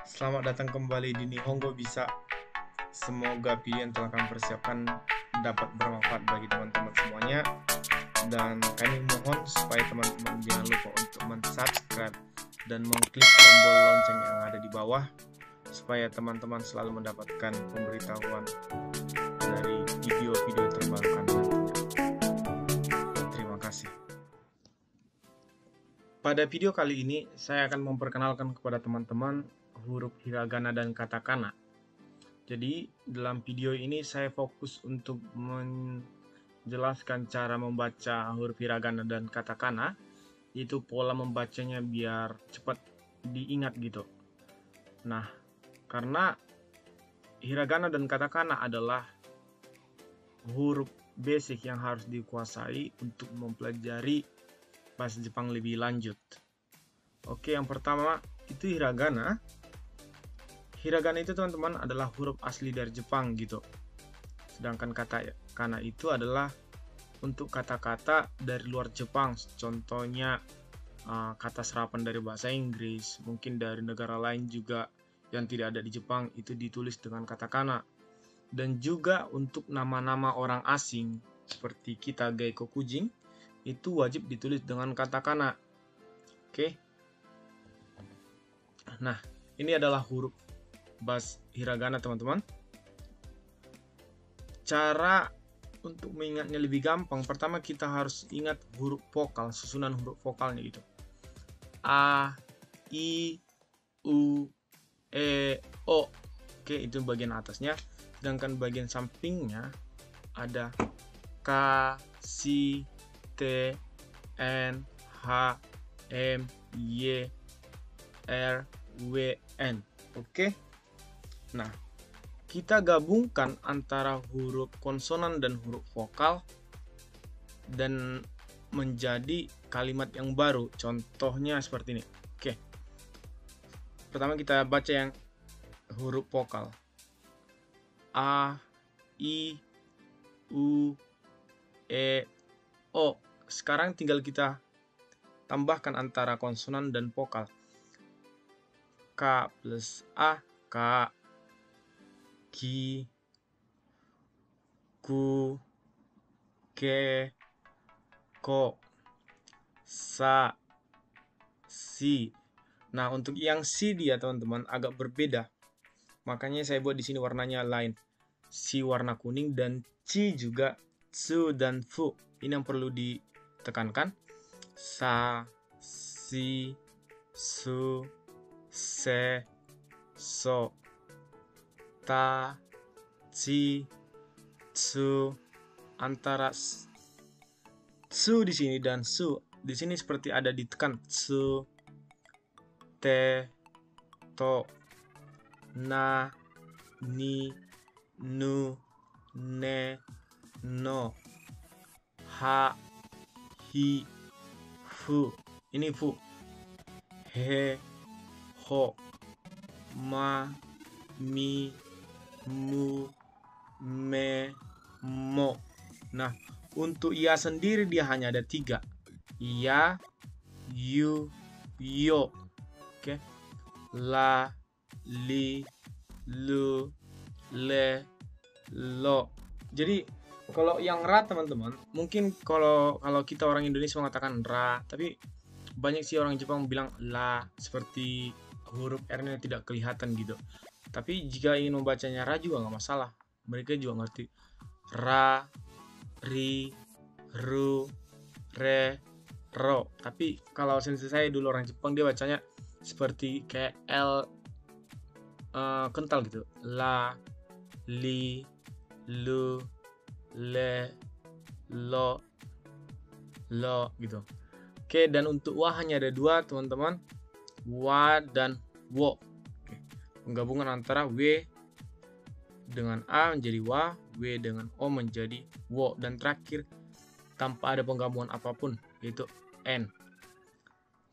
Selamat datang kembali di Nihongo Bisa. Semoga video yang telah kami persiapkan dapat bermanfaat bagi teman-teman semuanya. Dan kami mohon supaya teman-teman jangan lupa untuk subscribe dan mengklik tombol lonceng yang ada di bawah, supaya teman-teman selalu mendapatkan pemberitahuan dari video-video terbaru kami nantinya. Terima kasih. Pada video kali ini, saya akan memperkenalkan kepada teman-teman huruf hiragana dan katakana. Jadi, dalam video ini saya fokus untuk menjelaskan cara membaca huruf hiragana dan katakana, itu pola membacanya biar cepat diingat gitu. Nah, karena hiragana dan katakana adalah huruf basic yang harus dikuasai untuk mempelajari bahasa Jepang lebih lanjut. Oke, yang pertama itu hiragana. Hiragana itu teman-teman adalah huruf asli dari Jepang gitu. Sedangkan katakana itu adalah untuk kata-kata dari luar Jepang. Contohnya kata serapan dari bahasa Inggris, mungkin dari negara lain juga yang tidak ada di Jepang itu ditulis dengan katakana. Dan juga untuk nama-nama orang asing seperti kita Gaiko Kujing itu wajib ditulis dengan katakana. Oke. Nah, ini adalah huruf bas hiragana teman-teman. Cara untuk mengingatnya lebih gampang, pertama kita harus ingat huruf vokal, susunan huruf vokalnya gitu. A, I, U, E, O. Oke, itu bagian atasnya. Sedangkan bagian sampingnya ada K, Si, T, N, H, M, Y, R, W, N. Oke. Nah, kita gabungkan antara huruf konsonan dan huruf vokal dan menjadi kalimat yang baru. Contohnya seperti ini. Oke. Pertama kita baca yang huruf vokal. A, I, U, E, O. Sekarang tinggal kita tambahkan antara konsonan dan vokal. K plus A, K. Ki, Ku, Ke, Ko, Sa, Si. Nah, untuk yang Si dia teman-teman agak berbeda. Makanya saya buat di sini warnanya lain. Si warna kuning dan Ci juga Su dan Fu. Ini yang perlu ditekankan. Sa, Si, Su, Se, So, Ta, Ci, Su. Antara Su di sini dan Su di sini seperti ada ditekan. Su, Te, To, Na, Ni, Nu, Ne, No, Ha, Hi, Fu. Ini Fu. He, Ho, Ma, Mi, Mu, Me, Mo. Nah, untuk ya sendiri dia hanya ada 3. Ya, Yu, Yo. Oke. La, Li, Lu, Le, Lo. Jadi kalau yang ra teman-teman, mungkin kalau kita orang Indonesia mengatakan ra, tapi banyak sih orang Jepang bilang la, seperti huruf R-nya tidak kelihatan gitu. Tapi jika ingin membacanya ra juga nggak masalah. Mereka juga ngerti. Ra, ri, ru, re, ro. Tapi kalau sensei saya dulu orang Jepang, dia bacanya seperti kayak L kental gitu. La, li, lu, le, lo, lo gitu. Oke, dan untuk wa hanya ada 2 teman-teman. Wa dan wo. Oke. Penggabungan antara w dengan a menjadi wa, w dengan o menjadi wo, dan terakhir tanpa ada penggabungan apapun yaitu n.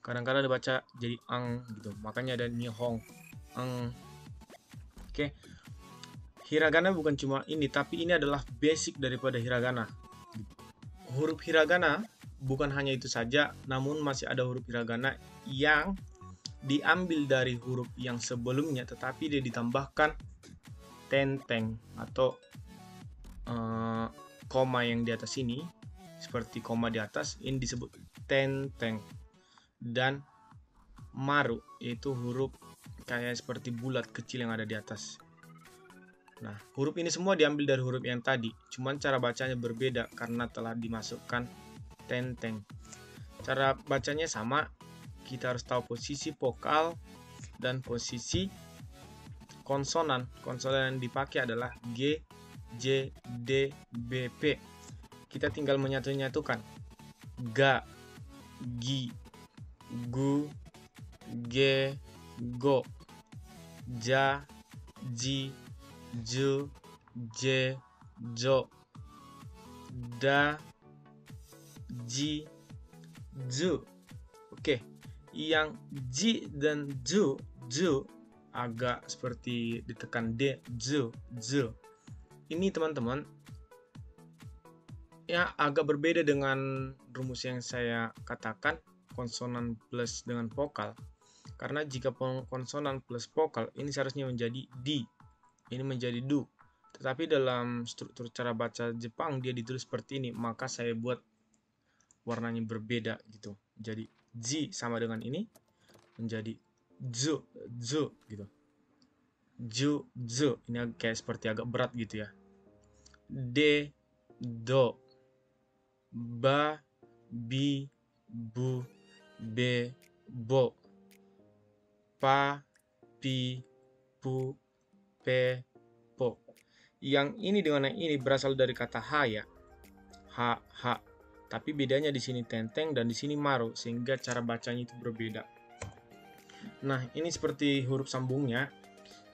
Kadang-kadang dibaca jadi ang gitu. Makanya ada nihong, ang. Oke. Hiragana bukan cuma ini, tapi ini adalah basic daripada hiragana. Huruf hiragana bukan hanya itu saja, namun masih ada huruf hiragana yang diambil dari huruf yang sebelumnya, tetapi dia ditambahkan tenteng atau koma yang di atas ini, seperti koma di atas, ini disebut tenteng. Dan maru, yaitu huruf kayak seperti bulat kecil yang ada di atas. Nah, huruf ini semua diambil dari huruf yang tadi, cuman cara bacanya berbeda karena telah dimasukkan tenteng. Cara bacanya sama, kita harus tahu posisi vokal dan posisi konsonan. Konsonan yang dipakai adalah G, J, D, B, P. Kita tinggal menyatu-nyatukan. Ga, gi, gu, ge, go, ja, ji, ju, je, jo, da, ji, ju. Oke, yang ji dan ju agak seperti ditekan D, ju. Ini teman-teman ya agak berbeda dengan rumus yang saya katakan, konsonan plus dengan vokal. Karena jika konsonan plus vokal ini seharusnya menjadi di, ini menjadi du. Tetapi dalam struktur cara baca Jepang dia ditulis seperti ini, maka saya buat warnanya berbeda gitu. Jadi ji sama dengan ini menjadi zu gitu. Ju ini kayak seperti agak berat gitu ya. De, do, ba, bi, bu, be, bo, pa, pi, pu, pe, po. Yang ini dengan yang ini berasal dari kata ha ya. Ha. Tapi bedanya di sini tenteng dan di sini maru, sehingga cara bacanya itu berbeda. Nah, ini seperti huruf sambungnya,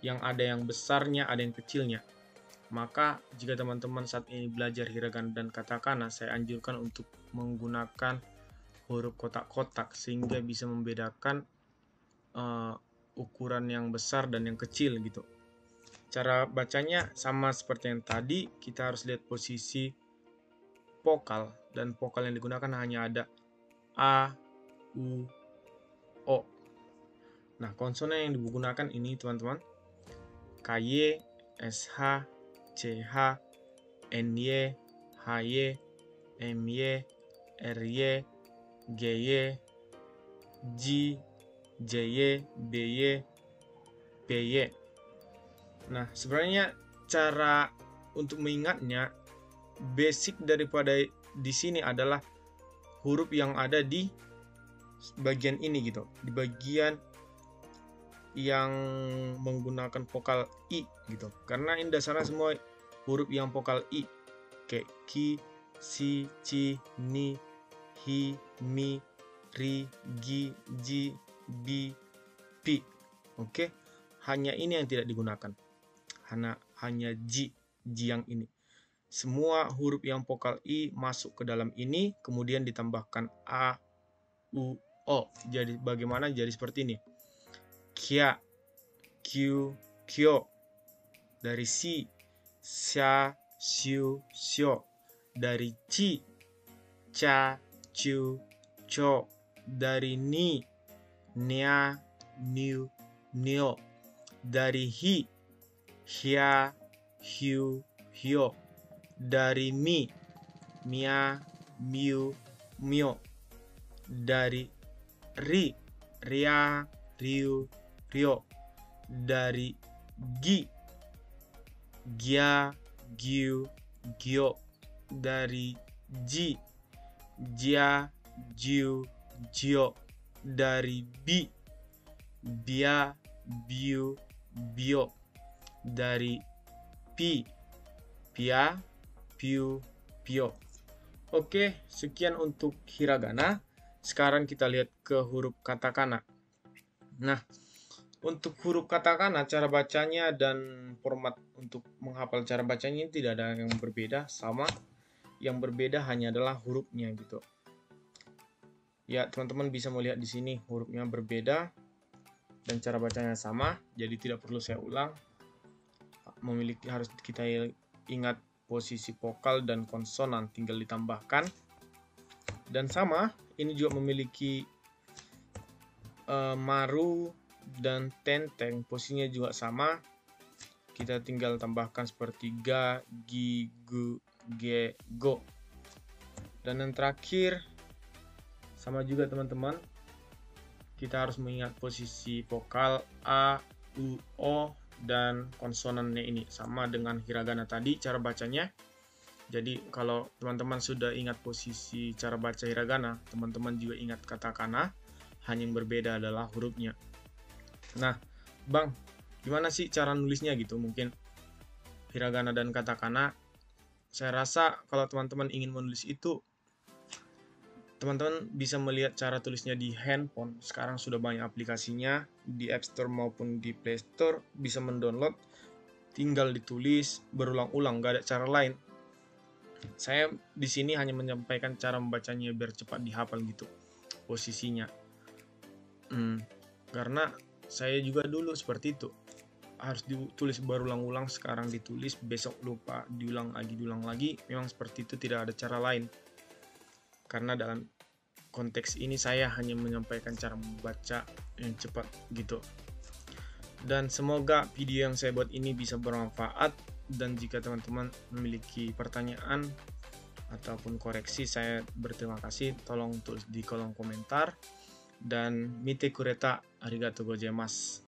yang ada yang besarnya, ada yang kecilnya. Maka jika teman-teman saat ini belajar hiragana dan katakana, saya anjurkan untuk menggunakan huruf kotak-kotak sehingga bisa membedakan ukuran yang besar dan yang kecil gitu. Cara bacanya sama seperti yang tadi, kita harus lihat posisi vokal, dan vokal yang digunakan hanya ada A, U, O. Nah, konsonan yang digunakan ini teman-teman, KY, SH, CH, NY, HY, MY, RY, GY, J, JY, BY, PY. Nah, sebenarnya cara untuk mengingatnya, basic daripada di sini adalah huruf yang ada di bagian ini gitu, di bagian yang menggunakan vokal I gitu, karena ini dasarnya semua huruf yang vokal I, kayak ki, si, ci, ni, hi, mi, ri, gi, ji, bi, pi. Oke, hanya ini yang tidak digunakan, hanya ji yang ini. Semua huruf yang vokal I masuk ke dalam ini, kemudian ditambahkan A, U, O. Jadi bagaimana? Jadi seperti ini. Kya, kyu, kyo. Dari si, sya, syu, syo. Dari ci, cha, chu, cho. Dari ni, nya, nyu, nyo. Dari hi, hya, hyu, hyo. Dari mi, mia, miu, mio. Dari ri, ria, riu, rio. Dari gi, gia, giu, gio. Dari ji, jia, jiu, jio. Dari bi, bia, biu, bio. Dari pi, pia, piu, pio. Oke, sekian untuk hiragana. Sekarang kita lihat ke huruf katakana. Nah, untuk huruf katakana, cara bacanya dan format untuk menghafal cara bacanya tidak ada yang berbeda, sama. Yang berbeda hanya adalah hurufnya gitu. Ya, teman-teman bisa melihat di sini hurufnya berbeda dan cara bacanya sama, jadi tidak perlu saya ulang. Harus kita ingat posisi vokal dan konsonan, tinggal ditambahkan. Dan sama, ini juga memiliki Maru dan Tenteng posisinya juga sama. Kita tinggal tambahkan seperti ga, gi, gu, ge, go. Dan yang terakhir sama juga teman-teman, kita harus mengingat posisi vokal a, u, o, dan konsonannya ini sama dengan hiragana tadi cara bacanya. Jadi kalau teman-teman sudah ingat posisi cara baca hiragana, teman-teman juga ingat katakana, hanya yang berbeda adalah hurufnya. Nah, Bang, gimana sih cara nulisnya gitu? Mungkin hiragana dan katakana. Saya rasa kalau teman-teman ingin menulis itu, teman-teman bisa melihat cara tulisnya di handphone. Sekarang sudah banyak aplikasinya di App Store maupun di Play Store, bisa mendownload, tinggal ditulis berulang-ulang, gak ada cara lain. Saya di sini hanya menyampaikan cara membacanya biar cepat dihafal gitu posisinya. Karena saya juga dulu seperti itu, harus ditulis berulang-ulang, sekarang ditulis, besok lupa, diulang lagi. Memang seperti itu, tidak ada cara lain. Karena dalam konteks ini saya hanya menyampaikan cara membaca yang cepat gitu. Dan semoga video yang saya buat ini bisa bermanfaat, dan jika teman-teman memiliki pertanyaan ataupun koreksi, saya berterima kasih, tolong tulis di kolom komentar. Dan mite kureta arigatou gozaimasu.